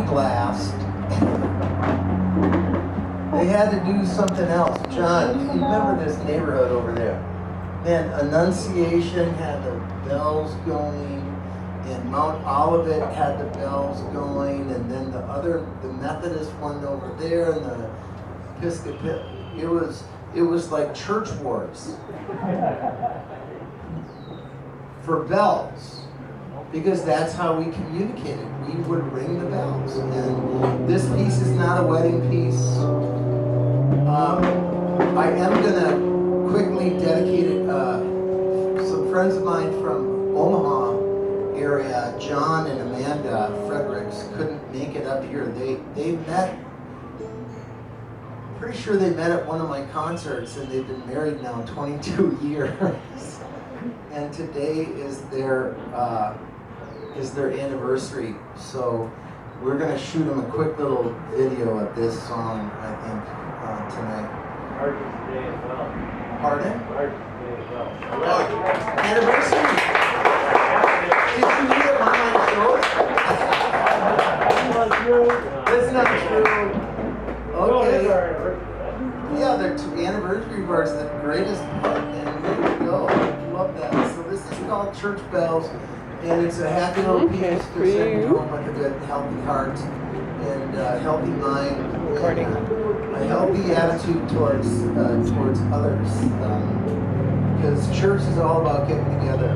glassed. They had to do something else. John, you remember this neighborhood over there? Then Annunciation had the bells going, and Mount Olivet had the bells going, and then the Methodist one over there, and the Episcopal. It was like church wars for bells, because that's how we communicated. We would ring the bells, and this piece is not a wedding piece. I am gonna quickly dedicate it. Some friends of mine from Omaha area, John and Amanda Fredericks, couldn't make it up here. They met. Pretty sure they met at one of my concerts, and they've been married now 22 years. And today is their anniversary. So we're gonna shoot them a quick little video of this song, I think, tonight. Pardon today as well. Pardon? Pardon today as well. Anniversary. Did you meet at one of my shows? That's not true. Okay. Yeah, their anniversary bars, the greatest part, and there we go. Love that. So this is called Church Bells, and it's a happy little piece to send home with a good, healthy heart and healthy mind, and a healthy attitude towards others, because church is all about getting together.